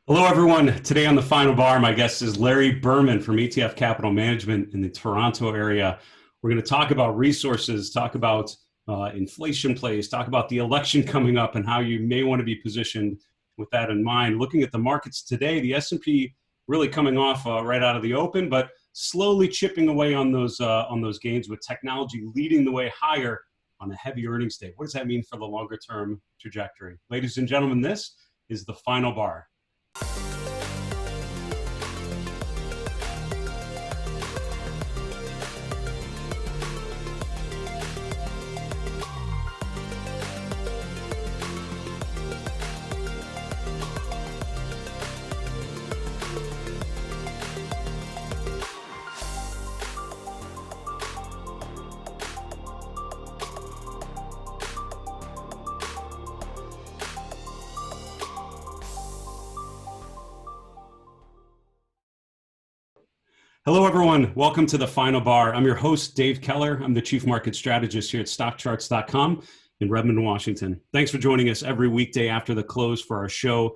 Hello, everyone. Today on the final bar, my guest is Larry Berman from ETF Capital Management in the Toronto area. We're going to talk about resources, talk about inflation plays, talk about the election coming up and how you may want to be positioned with that in mind. Looking at the markets today, the S&P really coming off right out of the open, but slowly chipping away on those gains with technology leading the way higher on a heavy earnings day. What does that mean for the longer term trajectory? Ladies and gentlemen, this is the final bar. Hello, everyone. Welcome to the final bar. I'm your host, Dave Keller. I'm the Chief Market Strategist here at StockCharts.com in Redmond, Washington. Thanks for joining us every weekday after the close for our show.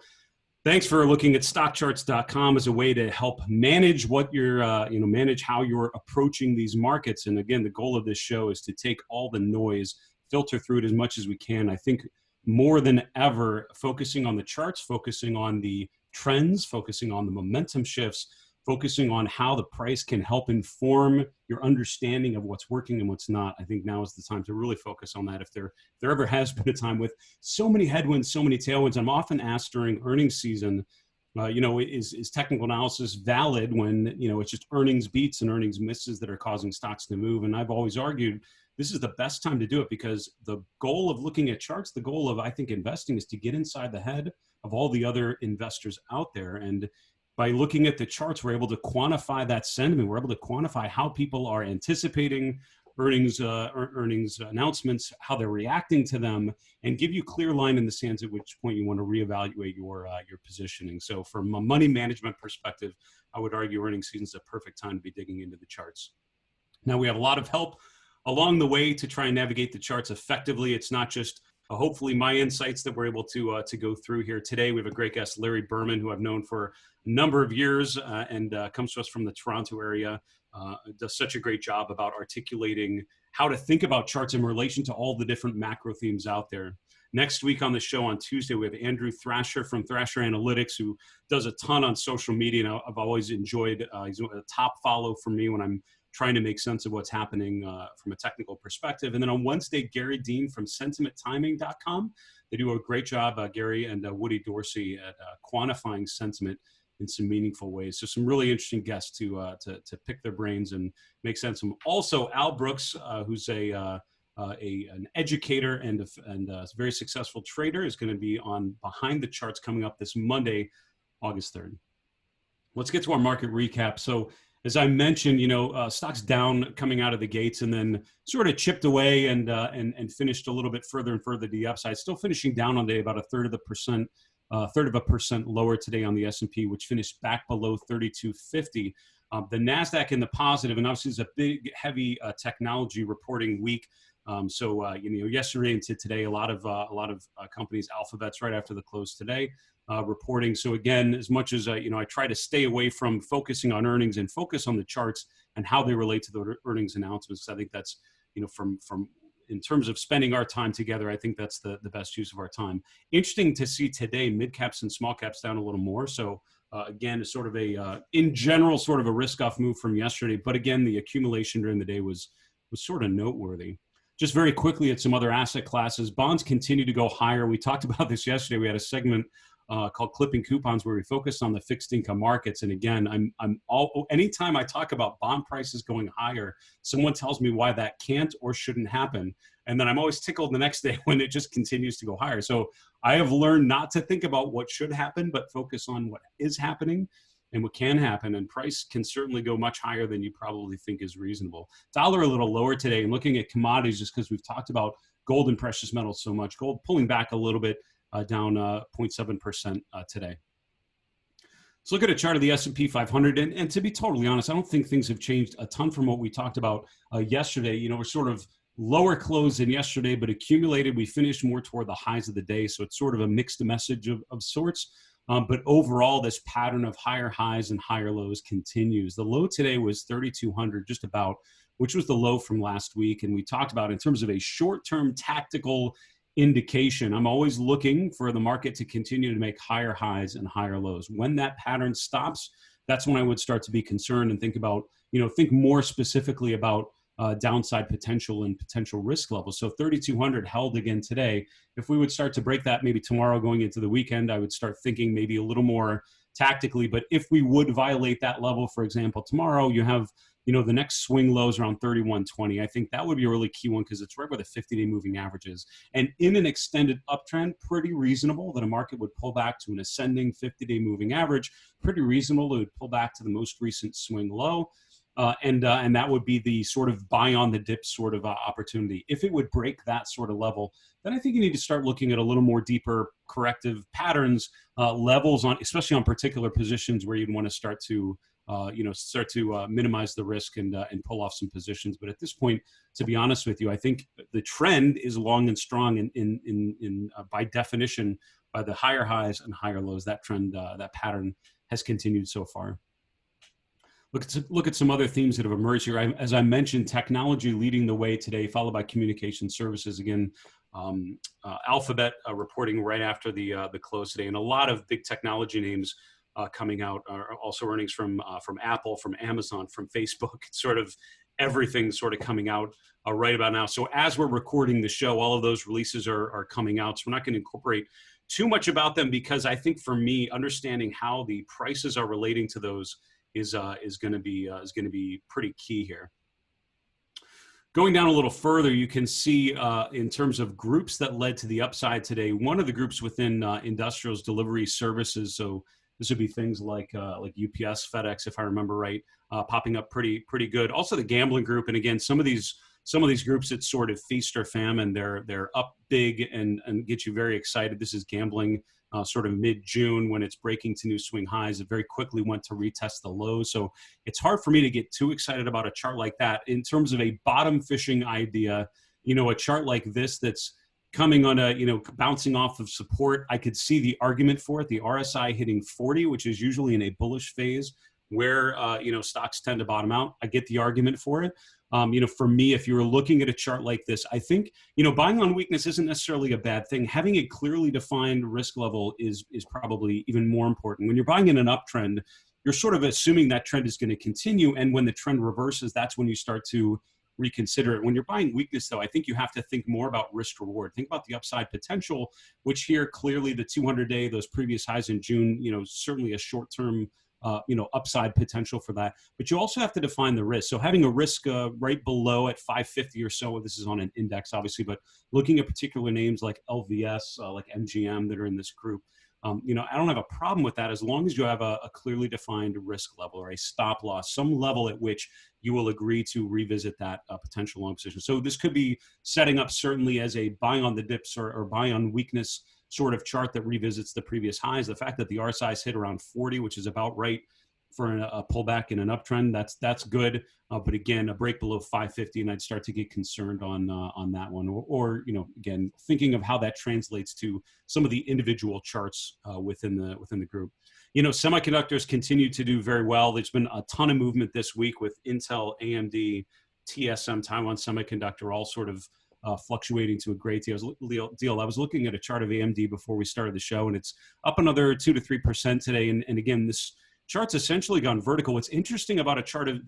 Thanks for looking at StockCharts.com as a way to help manage what you're, manage how you're approaching these markets. And again, the goal of this show is to take all the noise, filter through it as much as we can. I think more than ever, focusing on the charts, focusing on the trends, focusing on the momentum shifts, focusing on how the price can help inform your understanding of what's working and what's not. I think now is the time to really focus on that. If there ever has been a time with so many headwinds, so many tailwinds, I'm often asked during earnings season, is technical analysis valid when, it's just earnings beats and earnings misses that are causing stocks to move? And I've always argued this is the best time to do it because the goal of looking at charts, the goal of, I think, investing is to get inside the head of all the other investors out there. And by looking at the charts, we're able to quantify that sentiment. We're able to quantify how people are anticipating earnings announcements, how they're reacting to them, and give you clear line in the sands at which point you want to reevaluate your positioning. So from a money management perspective, I would argue earnings season is a perfect time to be digging into the charts. Now, we have a lot of help along the way to try and navigate the charts effectively. It's not just hopefully my insights that we're able to go through here today. We have a great guest, Larry Berman, who I've known for a number of years and comes to us from the Toronto area. Does such a great job about articulating how to think about charts in relation to all the different macro themes out there. Next week on the show on Tuesday, we have Andrew Thrasher from Thrasher Analytics, who does a ton on social media. And I've always enjoyed, he's a top follow for me when I'm trying to make sense of what's happening from a technical perspective. And then on Wednesday, Gary Dean from sentimenttiming.com. They do a great job, Gary and Woody Dorsey, at quantifying sentiment in some meaningful ways. So some really interesting guests to pick their brains and make sense of them. Also, Al Brooks, who's an educator and a very successful trader, is going to be on Behind the Charts coming up this Monday, August 3rd. Let's get to our market recap. So as I mentioned, stocks down coming out of the gates and then sort of chipped away and finished a little bit further and further to the upside. Still finishing down on the day, about a third of a percent lower today on the S&P, which finished back below 3250. The Nasdaq in the positive, and obviously it's a big, heavy technology reporting week. Yesterday into today, a lot of companies, Alphabet's right after the close today, reporting. So again, as much as I try to stay away from focusing on earnings and focus on the charts and how they relate to the earnings announcements, I think that's from in terms of spending our time together, I think that's the best use of our time. Interesting to see today, mid caps and small caps down a little more. So again, it's sort of in general, sort of a risk off move from yesterday. But again, the accumulation during the day was sort of noteworthy. Just very quickly at some other asset classes, bonds continue to go higher. We talked about this yesterday. We had a segment called Clipping Coupons where we focused on the fixed income markets. And again, anytime I talk about bond prices going higher, someone tells me why that can't or shouldn't happen. And then I'm always tickled the next day when it just continues to go higher. So I have learned not to think about what should happen, but focus on what is happening and what can happen. And price can certainly go much higher than you probably think is reasonable. Dollar a little lower today, and looking at commodities, just because we've talked about gold and precious metals so much. Gold pulling back a little bit, down 0.7% today. Let's look at a chart of the S&P 500. And to be totally honest, I don't think things have changed a ton from what we talked about yesterday. We're sort of lower close than yesterday, but accumulated, we finished more toward the highs of the day. So it's sort of a mixed message of sorts. But overall, this pattern of higher highs and higher lows continues. The low today was 3,200, just about, which was the low from last week. And we talked about in terms of a short-term tactical indication, I'm always looking for the market to continue to make higher highs and higher lows. When that pattern stops, that's when I would start to be concerned and think about, think more specifically about downside potential and potential risk levels. So 3,200 held again today. If we would start to break that maybe tomorrow going into the weekend, I would start thinking maybe a little more tactically. But if we would violate that level, for example, tomorrow, you have the next swing lows around 3120. I think that would be a really key one because it's right where the 50-day moving average is. And in an extended uptrend, pretty reasonable that a market would pull back to an ascending 50-day moving average. Pretty reasonable it would pull back to the most recent swing low. And that would be the sort of buy on the dip sort of opportunity. If it would break that sort of level, then I think you need to start looking at a little more deeper corrective patterns, levels on, especially on particular positions where you'd want to start to minimize the risk and pull off some positions. But at this point, to be honest with you, I think the trend is long and strong in by definition, by the higher highs and higher lows. That trend, that pattern has continued so far. Look at some other themes that have emerged here. As I mentioned, technology leading the way today, followed by communication services. Again, Alphabet reporting right after the close today, and a lot of big technology names coming out. Are also earnings from Apple, from Amazon, from Facebook. Sort of everything sort of coming out right about now. So as we're recording the show, all of those releases are coming out. So we're not going to incorporate too much about them because I think for me, understanding how the prices are relating to those is going to be pretty key here. Going down a little further, you can see in terms of groups that led to the upside today. One of the groups within industrials, delivery services. So this would be things like UPS, FedEx, if I remember right, popping up pretty good. Also the gambling group, and again, some of these groups, it's sort of feast or famine. They're up big and get you very excited. This is gambling. Sort of mid-June when it's breaking to new swing highs. It very quickly went to retest the lows. So it's hard for me to get too excited about a chart like that. In terms of a bottom fishing idea, a chart like this that's coming on bouncing off of support, I could see the argument for it. The RSI hitting 40, which is usually in a bullish phase where, stocks tend to bottom out. I get the argument for it. For me, if you were looking at a chart like this, I think, buying on weakness isn't necessarily a bad thing. Having a clearly defined risk level is probably even more important. When you're buying in an uptrend, you're sort of assuming that trend is going to continue. And when the trend reverses, that's when you start to reconsider it. When you're buying weakness, though, I think you have to think more about risk reward. Think about the upside potential, which here clearly the 200-day, those previous highs in June, certainly a short-term upside potential for that. But you also have to define the risk. So having a risk right below at 550 or so, this is on an index, obviously, but looking at particular names like LVS, like MGM that are in this group, I don't have a problem with that as long as you have a clearly defined risk level or a stop loss, some level at which you will agree to revisit that potential long position. So this could be setting up certainly as a buying on the dips or buy on weakness sort of chart that revisits the previous highs. The fact that the RSI's hit around 40, which is about right for a pullback in an uptrend, that's good. But again, a break below 550, and I'd start to get concerned on that one. Or again, thinking of how that translates to some of the individual charts within the group. Semiconductors continue to do very well. There's been a ton of movement this week with Intel, AMD, TSM, Taiwan Semiconductor, all sort of fluctuating to a great deal. I was looking at a chart of AMD before we started the show, and it's up another 2 to 3% today. And again, this chart's essentially gone vertical. What's interesting about a chart of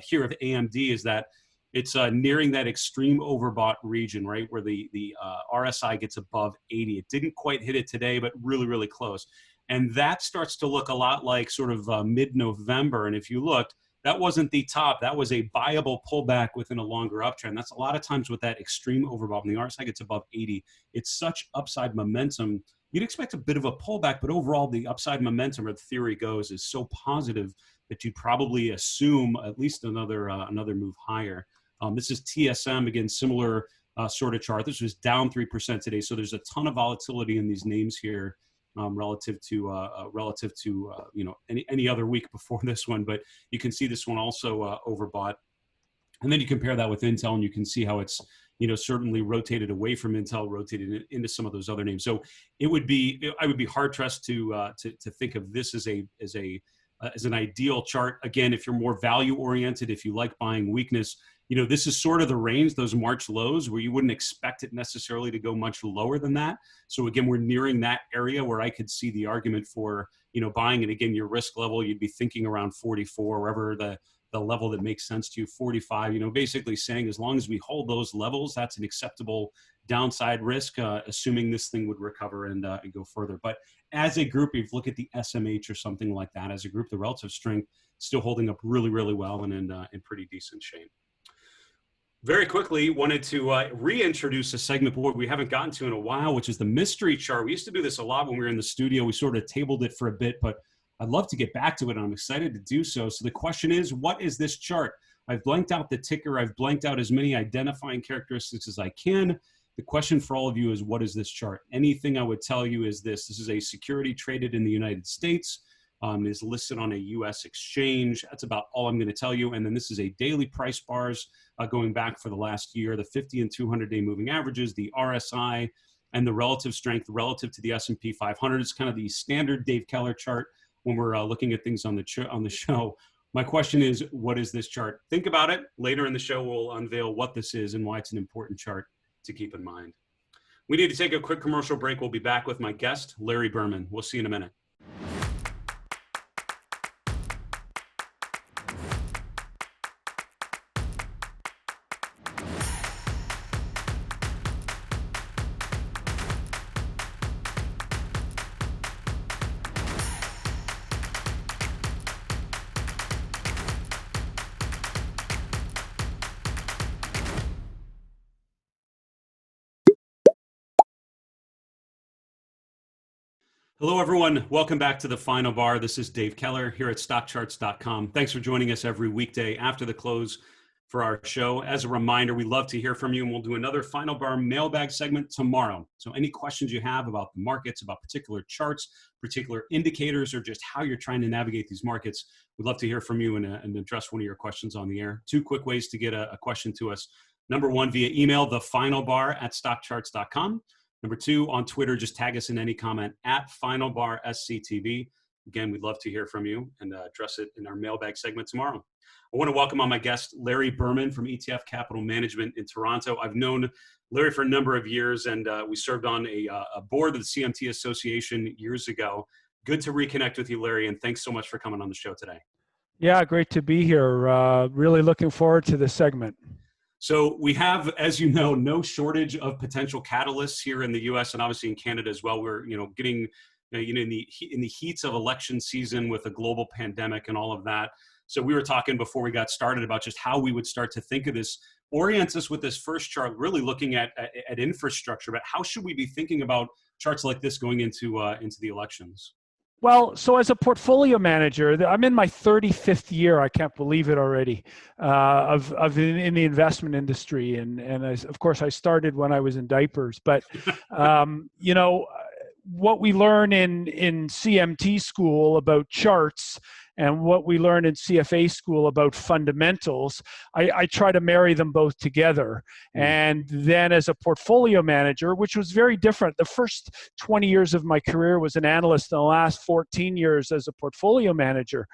here of AMD is that it's nearing that extreme overbought region, right, where the RSI gets above 80. It didn't quite hit it today, but really, really close. And that starts to look a lot like sort of mid-November. And if you looked, that wasn't the top. That was a buyable pullback within a longer uptrend. That's a lot of times with that extreme overbought. When the RSI gets above 80, it's such upside momentum. You'd expect a bit of a pullback, but overall the upside momentum, or the theory goes, is so positive that you'd probably assume at least another move higher. This is TSM, again, similar sort of chart. This was down 3% today, so there's a ton of volatility in these names here. Relative to any other week before this one, but you can see this one also overbought, and then you compare that with Intel, and you can see how it's certainly rotated away from Intel, rotated into some of those other names. So I would be hard pressed to think of this as an ideal chart. Again, if you're more value oriented, if you like buying weakness, this is sort of the range, those March lows, where you wouldn't expect it necessarily to go much lower than that. So again, we're nearing that area where I could see the argument for, buying. And again, your risk level, you'd be thinking around 44, wherever the level that makes sense to you, 45, basically saying as long as we hold those levels, that's an acceptable downside risk, assuming this thing would recover and go further. But as a group, if you look at the SMH or something like that, as a group, the relative strength still holding up really, really well and in pretty decent shape. Very quickly, wanted to reintroduce a segment board we haven't gotten to in a while, which is the mystery chart. We used to do this a lot when we were in the studio. We sort of tabled it for a bit, but I'd love to get back to it, and I'm excited to do so. So the question is, what is this chart? I've blanked out the ticker. I've blanked out as many identifying characteristics as I can. The question for all of you is, what is this chart? Anything I would tell you is this. This is a security traded in the United States. Is listed on a U.S. exchange. That's about all I'm going to tell you. And then this is a daily price bars going back for the last year, the 50 and 200-day moving averages, the RSI, and the relative strength relative to the S&P 500. It's kind of the standard Dave Keller chart when we're looking at things on the show. My question is, what is this chart? Think about it. Later in the show, we'll unveil what this is and why it's an important chart to keep in mind. We need to take a quick commercial break. We'll be back with my guest, Larry Berman. We'll see you in a minute. Hello, everyone. Welcome back to the Final Bar. This is Dave Keller here at StockCharts.com. Thanks for joining us every weekday after the close for our show. As a reminder, we love to hear from you, and we'll do another Final Bar mailbag segment tomorrow. So any questions you have about the markets, about particular charts, particular indicators, or just how you're trying to navigate these markets, we'd love to hear from you and address one of your questions on the air. Two quick ways to get a question to us. Number one, via email, thefinalbar@StockCharts.com. Number two, on Twitter, just tag us in any comment @FinalBarSCTV. Again, we'd love to hear from you and address it in our mailbag segment tomorrow. I want to welcome on my guest, Larry Berman from ETF Capital Management in Toronto. I've known Larry for a number of years, and we served on a board of the CMT Association years ago. Good to reconnect with you, Larry, and thanks so much for coming on the show today. Yeah, great to be here. Really looking forward to this segment. So we have, as you know, no shortage of potential catalysts here in the U.S. and obviously in Canada as well. We're, getting, in the heats of election season with a global pandemic and all of that. So we were talking before we got started about just how we would start to think of this, orient us with this first chart, really looking at infrastructure. But how should we be thinking about charts like this going into the elections? Well, so as a portfolio manager, I'm in my 35th year, I can't believe it already, in the investment industry. And of course, I started when I was in diapers. But, what we learn in CMT school about charts and what we learn in CFA school about fundamentals, I try to marry them both together. And then as a portfolio manager, which was very different, the first 20 years of my career was an analyst, and the last 14 years as a portfolio manager.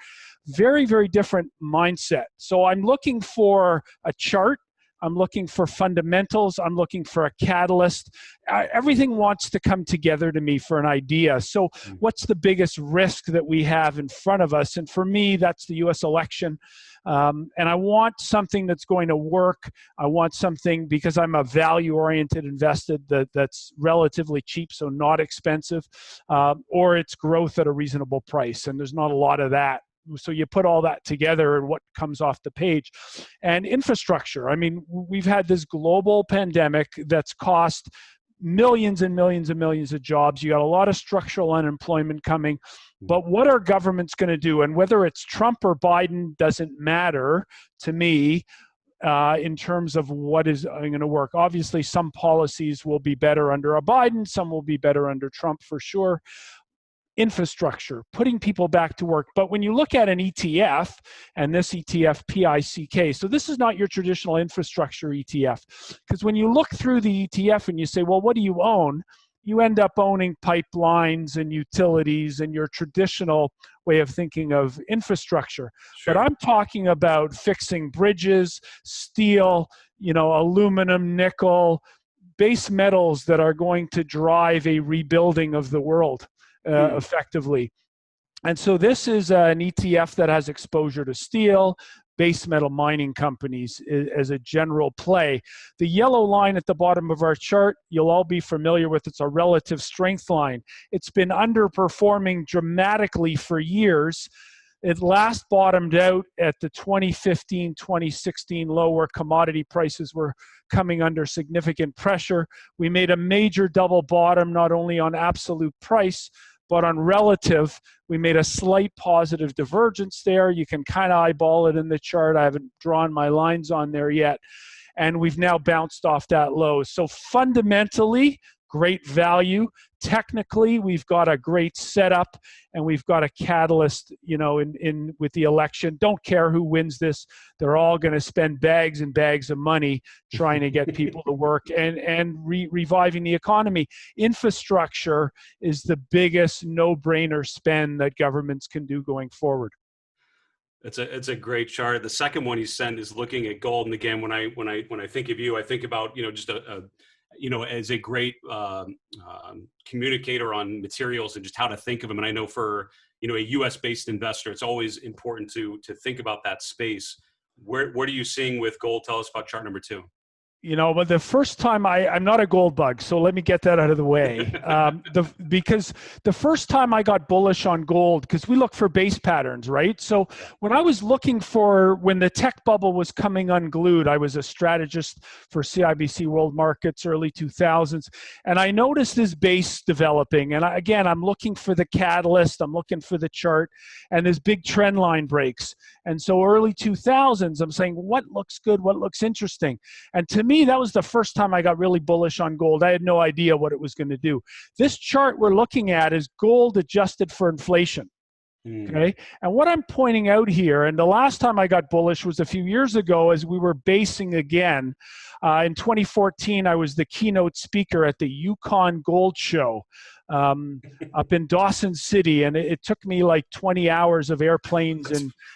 Very, very different mindset. So I'm looking for a chart. I'm looking for fundamentals. I'm looking for a catalyst. Everything wants to come together to me for an idea. So what's the biggest risk that we have in front of us? And for me, that's the U.S. election. And I want something that's going to work. I want something, because I'm a value-oriented invested, that's relatively cheap, so not expensive, or it's growth at a reasonable price. And there's not a lot of that. So you put all that together and what comes off the page. And infrastructure. I mean, we've had this global pandemic that's cost millions and millions and millions of jobs. You got a lot of structural unemployment coming. But what are governments going to do? And whether it's Trump or Biden doesn't matter to me in terms of what is going to work. Obviously, some policies will be better under a Biden. Some will be better under Trump for sure. infrastructure, putting people back to work. But when you look at an ETF, and this ETF, PICK, so this is not your traditional infrastructure ETF, because when you look through the ETF and you say, well, what do you own? You end up owning pipelines and utilities and your traditional way of thinking of infrastructure. Sure. But I'm talking about fixing bridges, steel, aluminum, nickel, base metals that are going to drive a rebuilding of the world effectively. And so this is an ETF that has exposure to steel, base metal mining companies as a general play. The yellow line at the bottom of our chart, you'll all be familiar with. It's a relative strength line. It's been underperforming dramatically for years. It last bottomed out at the 2015, 2016 low, where commodity prices were coming under significant pressure. We made a major double bottom, not only on absolute price, but on relative. We made a slight positive divergence there. You can kind of eyeball it in the chart. I haven't drawn my lines on there yet. And we've now bounced off that low. So fundamentally, great value. Technically, we've got a great setup, and we've got a catalyst, with the election. Don't care who wins this. They're all going to spend bags and bags of money trying to get people to work and reviving the economy. Infrastructure is the biggest no-brainer spend that governments can do going forward. It's a great chart. The second one you sent is looking at gold. And again, when I think of you, I think about, just as a great communicator on materials and just how to think of them. And I know for, a US-based investor, it's always important to think about that space. What are you seeing with gold? Tell us about chart number 2. But the first time I'm not a gold bug, so let me get that out of the way. Because the first time I got bullish on gold, because we look for base patterns, right? So when I was looking when the tech bubble was coming unglued, I was a strategist for CIBC World Markets, early 2000s, and I noticed this base developing. And I'm looking for the catalyst, I'm looking for the chart, and this big trend line breaks. And so early 2000s, I'm saying, what looks good, what looks interesting? And to me, that was the first time I got really bullish on gold. I had no idea what it was going to do. This chart we're looking at is gold adjusted for inflation. Okay. And what I'm pointing out here, and the last time I got bullish was a few years ago as we were basing again. In 2014, I was the keynote speaker at the Yukon Gold Show up in Dawson City. And it took me like 20 hours of airplanes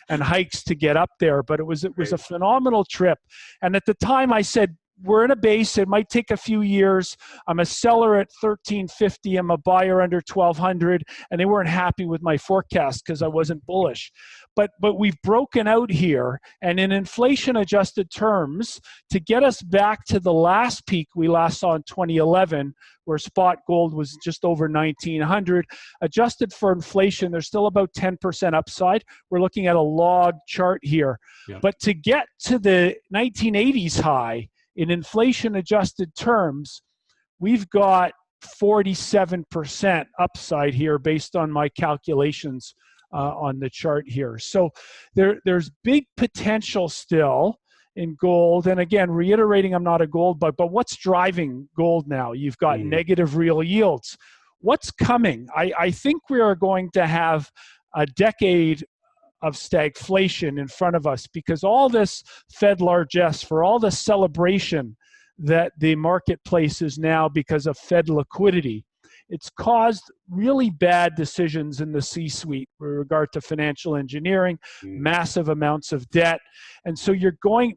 and hikes to get up there. But it was a phenomenal trip. And at the time I said, we're in a base. It might take a few years. I'm a seller at $1,350. I'm a buyer under $1,200. And they weren't happy with my forecast because I wasn't bullish. But we've broken out here. And in inflation-adjusted terms, to get us back to the last peak we last saw in 2011, where spot gold was just over 1,900, adjusted for inflation, there's still about 10% upside. We're looking at a log chart here. Yeah. But to get to the 1980s high, in inflation-adjusted terms, we've got 47% upside here based on my calculations on the chart here. So there's big potential still in gold. And again, reiterating, I'm not a gold bug, but what's driving gold now? You've got negative real yields. What's coming? I think we are going to have a decade of stagflation in front of us, because all this Fed largesse, for all the celebration that the marketplace is now because of Fed liquidity, it's caused really bad decisions in the C-suite with regard to financial engineering, massive amounts of debt. And so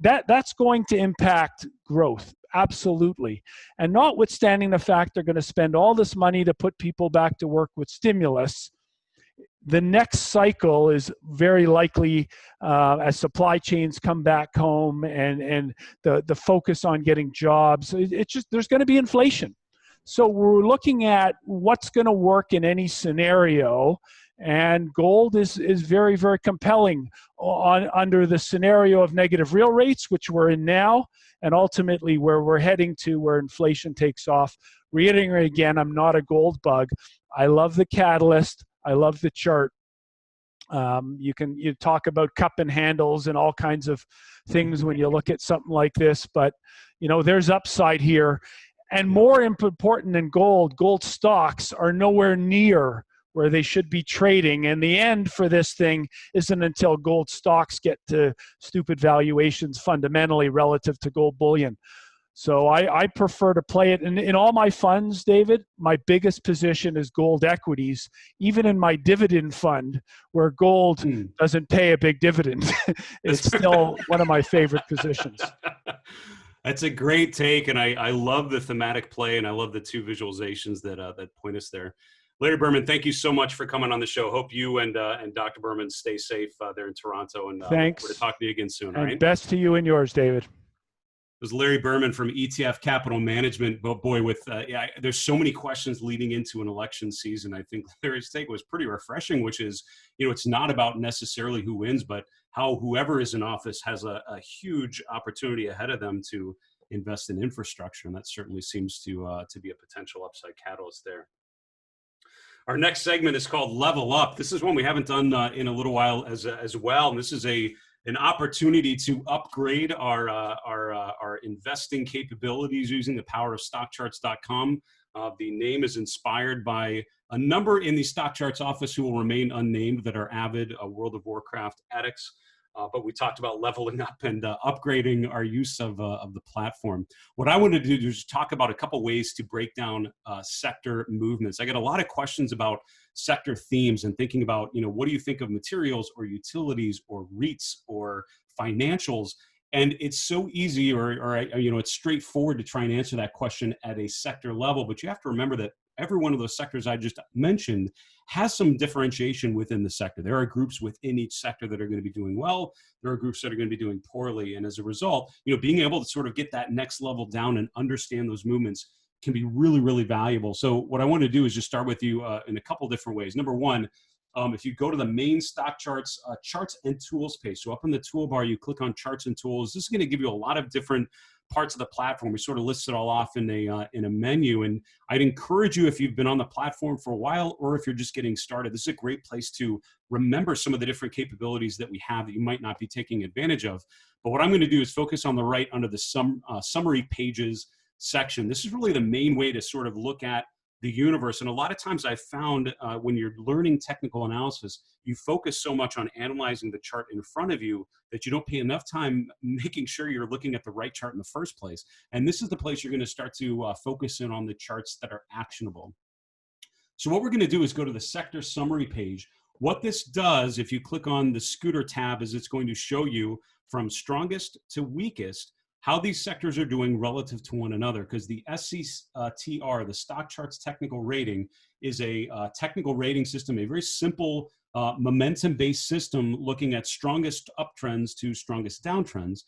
that's going to impact growth, absolutely. And notwithstanding the fact they're going to spend all this money to put people back to work with stimulus, the next cycle is very likely as supply chains come back home and the focus on getting jobs. There's going to be inflation. So we're looking at what's going to work in any scenario, and gold is very, very compelling under the scenario of negative real rates, which we're in now, and ultimately where we're heading to, where inflation takes off. Reiterating again, I'm not a gold bug. I love the catalyst. I love the chart. You talk about cup and handles and all kinds of things when you look at something like this, but there's upside here. And more important than gold stocks are nowhere near where they should be trading. And the end for this thing isn't until gold stocks get to stupid valuations fundamentally relative to gold bullion. So I prefer to play it in all my funds, David. My biggest position is gold equities, even in my dividend fund where gold doesn't pay a big dividend. It's still one of my favorite positions. That's a great take. And I love the thematic play, and I love the two visualizations that point us there. Larry Berman, thank you so much for coming on the show. Hope you and Dr. Berman stay safe there in Toronto, and thanks. Look forward to talking to you again soon. And all right? Best to you and yours, David. It was Larry Berman from ETF Capital Management. But boy, there's so many questions leading into an election season. I think Larry's take was pretty refreshing, which is, it's not about necessarily who wins, but how whoever is in office has a huge opportunity ahead of them to invest in infrastructure. And that certainly seems to be a potential upside catalyst there. Our next segment is called Level Up. This is one we haven't done in a little while as well. And this is an opportunity to upgrade our investing capabilities using the power of StockCharts.com. The name is inspired by a number in the StockCharts office who will remain unnamed that are avid World of Warcraft addicts. But we talked about leveling up and upgrading our use of the platform. What I wanted to do is talk about a couple ways to break down sector movements. I get a lot of questions about sector themes and thinking about, what do you think of materials or utilities or REITs or financials? And it's so easy or it's straightforward to try and answer that question at a sector level. But you have to remember that every one of those sectors I just mentioned has some differentiation within the sector. There are groups within each sector that are going to be doing well. There are groups that are going to be doing poorly. And as a result, being able to sort of get that next level down and understand those movements can be really, really valuable. So what I want to do is just start with you in a couple different ways. Number one, if you go to the main StockCharts charts and tools page, so up in the toolbar, you click on charts and tools. This is going to give you a lot of different parts of the platform. We sort of list it all off in a menu. And I'd encourage you, if you've been on the platform for a while, or if you're just getting started, this is a great place to remember some of the different capabilities that we have that you might not be taking advantage of. But what I'm going to do is focus on the right under the summary pages section. This is really the main way to sort of look at the universe. And a lot of times I've found when you're learning technical analysis, you focus so much on analyzing the chart in front of you that you don't pay enough time making sure you're looking at the right chart in the first place. And this is the place you're going to start to focus in on the charts that are actionable. So what we're going to do is go to the sector summary page. What this does, if you click on the Scooter tab, is it's going to show you from strongest to weakest how these sectors are doing relative to one another, because the SCTR, the StockCharts technical rating, is a technical rating system, a very simple momentum-based system looking at strongest uptrends to strongest downtrends,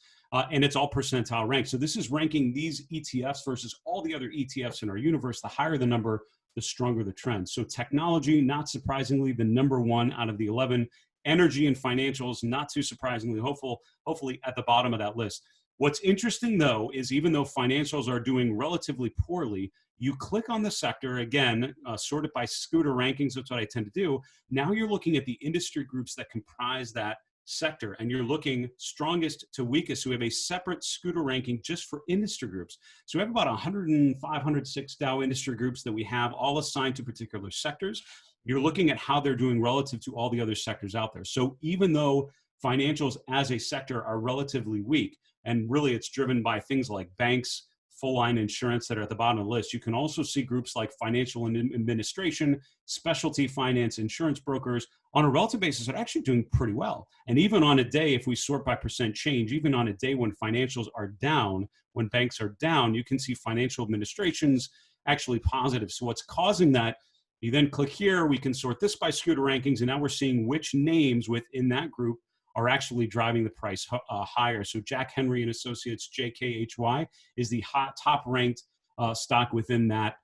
and it's all percentile ranked. So this is ranking these ETFs versus all the other ETFs in our universe. The higher the number, the stronger the trend. So technology, not surprisingly, the number one out of the 11. Energy and financials, not too surprisingly, hopefully at the bottom of that list. What's interesting, though, is even though financials are doing relatively poorly, you click on the sector, again, sorted by Scooter rankings, that's what I tend to do. Now you're looking at the industry groups that comprise that sector, and you're looking strongest to weakest. So we have a separate Scooter ranking just for industry groups. So we have about 105, 106 Dow industry groups that we have all assigned to particular sectors. You're looking at how they're doing relative to all the other sectors out there. So even though financials as a sector are relatively weak, and really it's driven by things like banks, full line insurance that are at the bottom of the list, you can also see groups like financial administration, specialty finance, insurance brokers on a relative basis are actually doing pretty well. And even on a day, if we sort by percent change, even on a day when financials are down, when banks are down, you can see financial administrations actually positive. So what's causing that? You then click here, we can sort this by Scooter rankings, and now we're seeing which names within that group are actually driving the price higher. So Jack Henry and Associates, JKHY, is the top ranked stock within that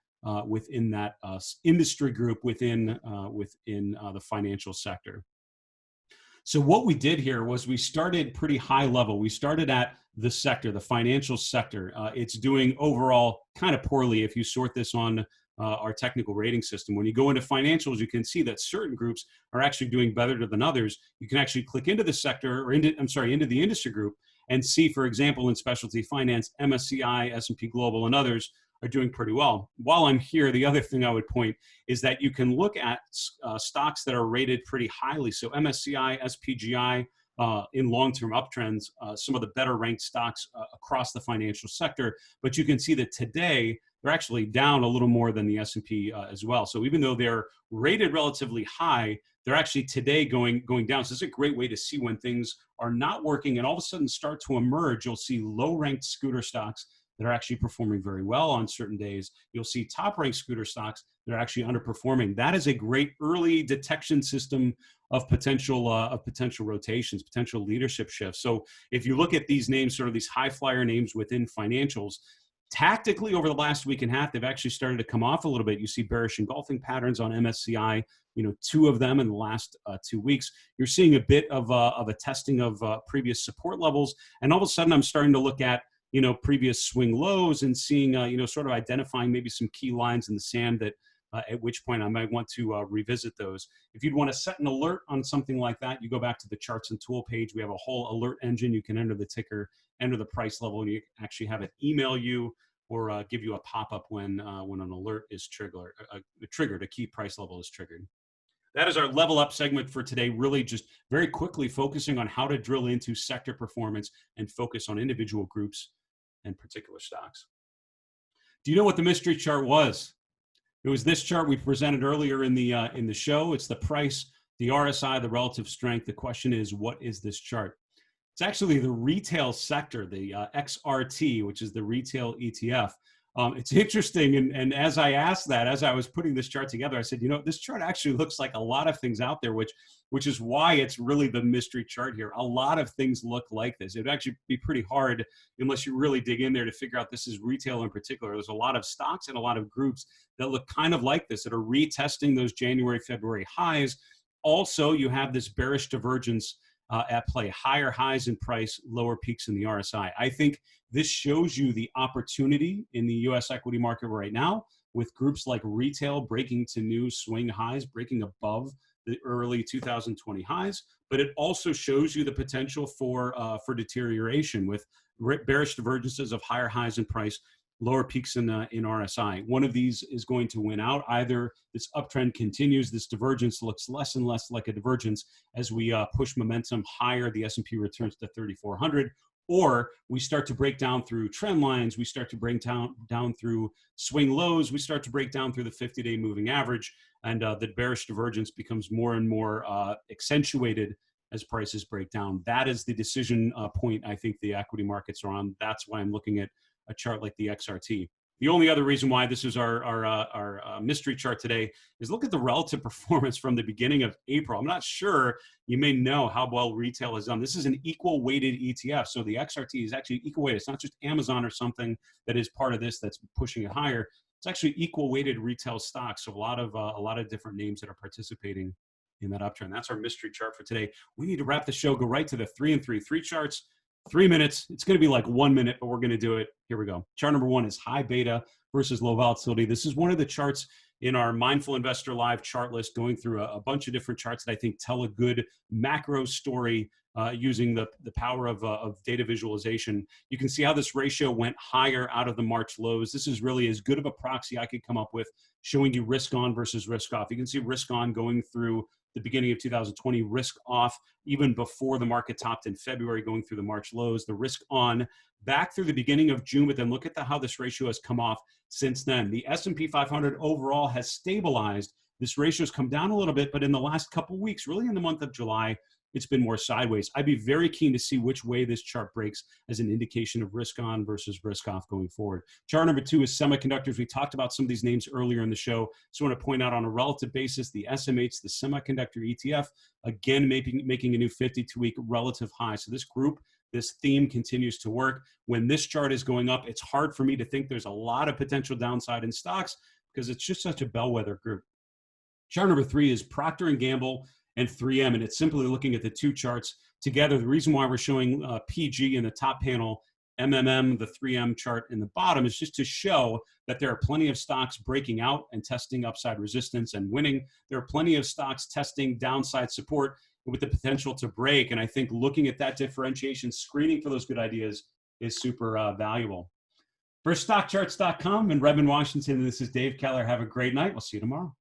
industry group within the financial sector. So what we did here was we started pretty high level. We started at the sector, the financial sector. It's doing overall kind of poorly if you sort this on our technical rating system. When you go into financials, you can see that certain groups are actually doing better than others. You can actually click into the sector, or into the industry group, and see, for example, in specialty finance, MSCI, S&P Global, and others are doing pretty well. While I'm here, the other thing I would point is that you can look at stocks that are rated pretty highly. So MSCI, SPGI, in long-term uptrends, some of the better ranked stocks across the financial sector. But you can see that today, they're actually down a little more than the S&P as well. So even though they're rated relatively high, they're actually today going down. So this is a great way to see when things are not working and all of a sudden start to emerge. You'll see low-ranked scooter stocks that are actually performing very well on certain days. You'll see top-ranked scooter stocks that are actually underperforming. That is a great early detection system of potential rotations, potential leadership shifts. So if you look at these names, sort of these high flyer names within financials, tactically over the last week and a half, they've actually started to come off a little bit. You see bearish engulfing patterns on MSCI, 2 of them in the last 2 weeks. You're seeing a bit of a testing of previous support levels. And all of a sudden I'm starting to look at, previous swing lows and seeing, sort of identifying maybe some key lines in the sand that at which point I might want to revisit those. If you'd want to set an alert on something like that, you go back to the charts and tool page. We have a whole alert engine. You can enter the ticker, enter the price level, and you actually have it email you or give you a pop-up when an alert is triggered, a key price level is triggered. That is our level up segment for today, really just very quickly focusing on how to drill into sector performance and focus on individual groups and particular stocks. Do you know what the mystery chart was? It was this chart we presented earlier in the show. It's the price, the RSI, the relative strength. The question is, what is this chart? It's actually the retail sector, the XRT, which is the retail ETF. It's interesting, and as I asked that, as I was putting this chart together, I said, this chart actually looks like a lot of things out there, which is why it's really the mystery chart here. A lot of things look like this. It would actually be pretty hard unless you really dig in there to figure out this is retail in particular. There's a lot of stocks and a lot of groups that look kind of like this, that are retesting those January, February highs. Also, you have this bearish divergence at play, higher highs in price, lower peaks in the RSI. I think this shows you the opportunity in the US equity market right now with groups like retail breaking to new swing highs, breaking above the early 2020 highs, but it also shows you the potential for deterioration with bearish divergences of higher highs in price, lower peaks in RSI. One of these is going to win out. Either this uptrend continues, this divergence looks less and less like a divergence as we push momentum higher, the S&P returns to 3,400, or we start to break down through trend lines, we start to break down through swing lows, we start to break down through the 50-day moving average, and the bearish divergence becomes more and more accentuated as prices break down. That is the decision point I think the equity markets are on. That's why I'm looking at a chart like the XRT. The only other reason why this is our mystery chart today is look at the relative performance from the beginning of April. I'm not sure you may know how well retail has done. This is an equal weighted ETF. So the XRT is actually equal weighted. It's not just Amazon or something that is part of this that's pushing it higher. It's actually equal weighted retail stocks. So a lot of different names that are participating in that uptrend. That's our mystery chart for today. We need to wrap the show, go right to the 3 and 3 charts. 3 minutes. It's going to be like 1 minute, but we're going to do it. Here we go. Chart number 1 is high beta versus low volatility. This is one of the charts in our Mindful Investor Live chart list, going through a bunch of different charts that I think tell a good macro story using the power of data visualization. You can see how this ratio went higher out of the March lows. This is really as good of a proxy I could come up with, showing you risk on versus risk off. You can see risk on going through the beginning of 2020, risk off even before the market topped in February, going through the March lows, the risk on back through the beginning of June, but then look at how this ratio has come off since then. The S&P 500 overall has stabilized. This ratio has come down a little bit, but in the last couple of weeks, really in the month of July, it's been more sideways. I'd be very keen to see which way this chart breaks as an indication of risk on versus risk off going forward. Chart number 2 is semiconductors. We talked about some of these names earlier in the show. So I want to point out on a relative basis, the SMH, the semiconductor ETF, again, making a new 52-week relative high. So this group, this theme continues to work. When this chart is going up, it's hard for me to think there's a lot of potential downside in stocks because it's just such a bellwether group. Chart number 3 is Procter & Gamble and 3M, and it's simply looking at the two charts together. The reason why we're showing PG in the top panel, MMM, the 3M chart in the bottom, is just to show that there are plenty of stocks breaking out and testing upside resistance and winning. There are plenty of stocks testing downside support with the potential to break, and I think looking at that differentiation, screening for those good ideas is super valuable. For StockCharts.com in Redmond, Washington, this is Dave Keller. Have a great night. We'll see you tomorrow.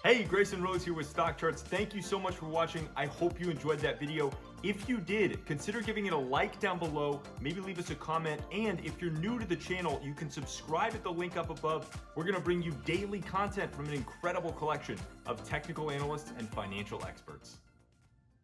Hey, Grayson Rose here with StockCharts. Thank you so much for watching. I hope you enjoyed that video. If you did, consider giving it a like down below, maybe leave us a comment, and if you're new to the channel, you can subscribe at the link up above. We're gonna bring you daily content from an incredible collection of technical analysts and financial experts.